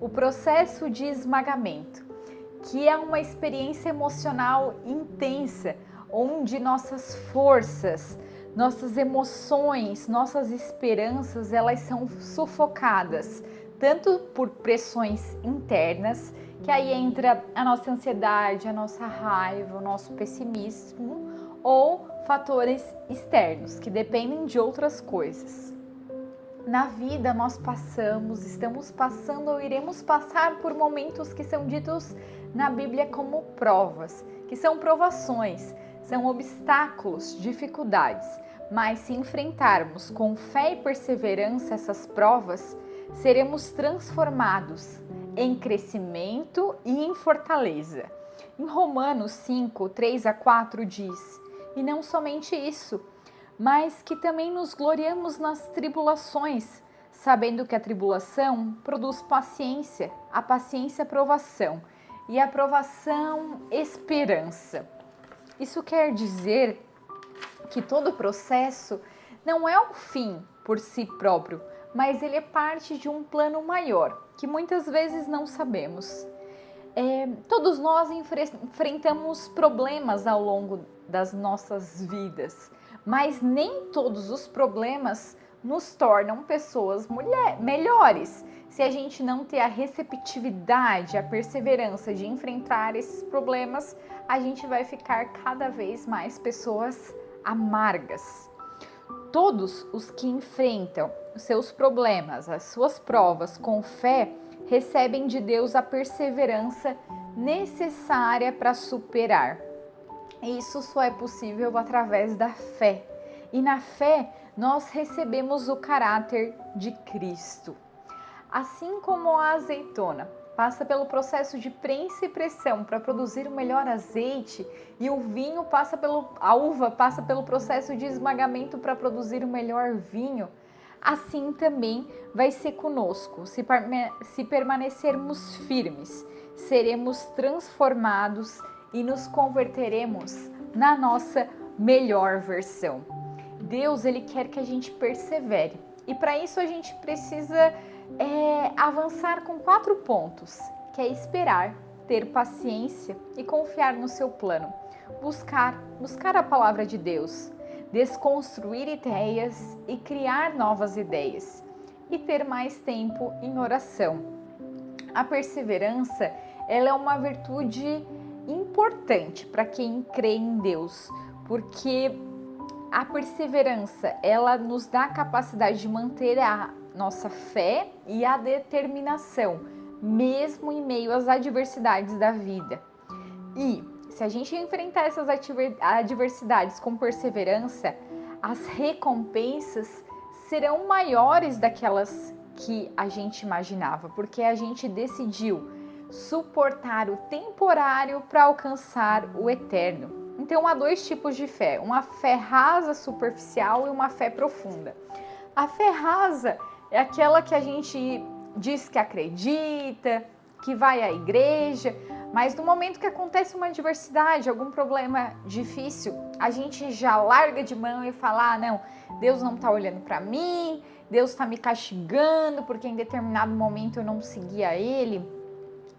o processo de esmagamento, que é uma experiência emocional intensa, onde nossas forças, nossas emoções, nossas esperanças, elas são sufocadas, tanto por pressões internas, que aí entra a nossa ansiedade, a nossa raiva, o nosso pessimismo, ou fatores externos, que dependem de outras coisas. Na vida nós estamos passando ou iremos passar por momentos que são ditos na Bíblia como provas, que são provações, são obstáculos, dificuldades, mas se enfrentarmos com fé e perseverança essas provas, seremos transformados em crescimento e em fortaleza. Em Romanos 5, 3-4 diz: e não somente isso, mas que também nos gloriamos nas tribulações, sabendo que a tribulação produz paciência, a paciência provação, e a provação esperança. Isso quer dizer que todo processo não é o fim por si próprio, mas ele é parte de um plano maior, que muitas vezes não sabemos. Todos nós enfrentamos problemas ao longo das nossas vidas, mas nem todos os problemas nos tornam pessoas melhores. Se a gente não ter a receptividade, a perseverança de enfrentar esses problemas, a gente vai ficar cada vez mais pessoas amargas. Todos os que enfrentam os seus problemas, as suas provas com fé, recebem de Deus a perseverança necessária para superar. E isso só é possível através da fé. E na fé, nós recebemos o caráter de Cristo. Assim como a azeitona passa pelo processo de prensa e pressão para produzir o melhor azeite, e o vinho a uva passa pelo processo de esmagamento para produzir o melhor vinho, assim também vai ser conosco. Se permanecermos firmes, seremos transformados e nos converteremos na nossa melhor versão. Deus, ele quer que a gente persevere. E para isso a gente precisa avançar com 4 pontos, que é esperar, ter paciência e confiar no seu plano. Buscar a palavra de Deus, desconstruir ideias e criar novas ideias, e ter mais tempo em oração. A perseverança, ela é uma virtude importante para quem crê em Deus, porque a perseverança, ela nos dá a capacidade de manter a nossa fé e a determinação, mesmo em meio às adversidades da vida. E se a gente enfrentar essas adversidades com perseverança, as recompensas serão maiores daquelas que a gente imaginava, porque a gente decidiu suportar o temporário para alcançar o eterno. Então há 2 tipos de fé, uma fé rasa, superficial, e uma fé profunda. A fé rasa é aquela que a gente diz que acredita, que vai à igreja, mas no momento que acontece uma adversidade, algum problema difícil, a gente já larga de mão e fala: não, Deus não está olhando para mim, Deus está me castigando porque em determinado momento eu não seguia Ele.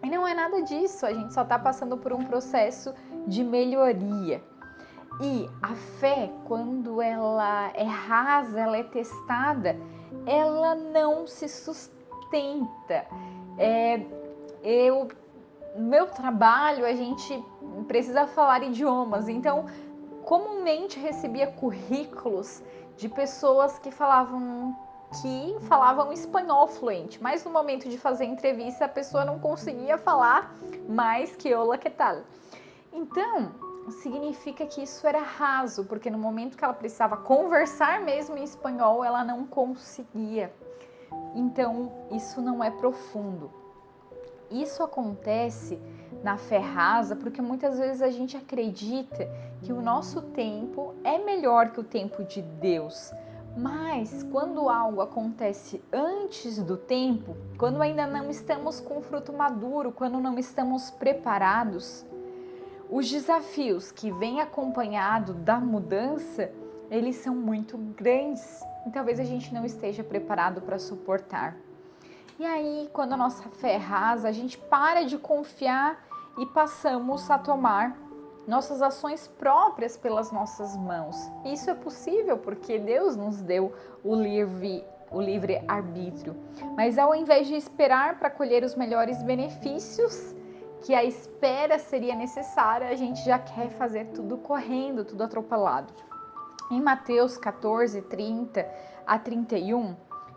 E não é nada disso, a gente só está passando por um processo de melhoria. E a fé, quando ela é rasa, ela é testada, ela não se sustenta. No meu trabalho, a gente precisa falar idiomas, então comumente recebia currículos de pessoas que falavam espanhol fluente, mas no momento de fazer entrevista a pessoa não conseguia falar mais que hola, que tal? Então, significa que isso era raso, porque no momento que ela precisava conversar mesmo em espanhol, ela não conseguia. Então, isso não é profundo. Isso acontece na fé rasa porque muitas vezes a gente acredita que o nosso tempo é melhor que o tempo de Deus. Mas quando algo acontece antes do tempo, quando ainda não estamos com o fruto maduro, quando não estamos preparados, os desafios que vêm acompanhado da mudança, eles são muito grandes e talvez a gente não esteja preparado para suportar. E aí, quando a nossa fé é rasa, a gente para de confiar e passamos a tomar nossas ações próprias pelas nossas mãos. Isso é possível porque Deus nos deu o livre arbítrio. Mas ao invés de esperar para colher os melhores benefícios, que a espera seria necessária, a gente já quer fazer tudo correndo, tudo atropelado. Em Mateus 14, 30 a 31,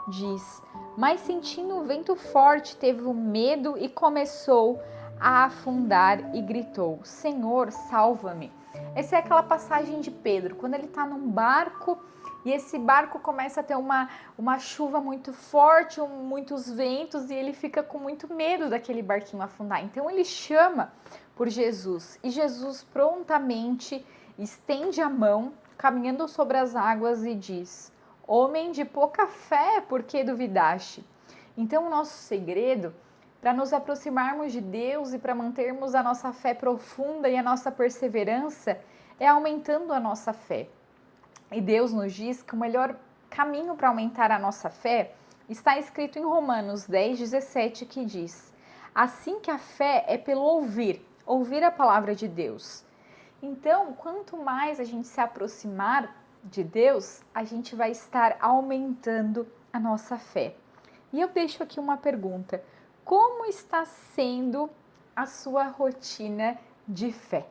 diz: Mas sentindo um vento forte, teve o medo e começou a afundar e gritou: Senhor, salva-me. Essa é aquela passagem de Pedro, quando ele está num barco e esse barco começa a ter uma chuva muito forte, muitos ventos, e ele fica com muito medo daquele barquinho afundar. Então ele chama por Jesus e Jesus prontamente estende a mão, caminhando sobre as águas e diz: Homem de pouca fé, por que duvidaste? Então o nosso segredo para nos aproximarmos de Deus e para mantermos a nossa fé profunda e a nossa perseverança é aumentando a nossa fé. E Deus nos diz que o melhor caminho para aumentar a nossa fé está escrito em Romanos 10, 17, que diz: Assim que a fé é pelo ouvir a palavra de Deus. Então, quanto mais a gente se aproximar de Deus, a gente vai estar aumentando a nossa fé. E eu deixo aqui uma pergunta: como está sendo a sua rotina de fé?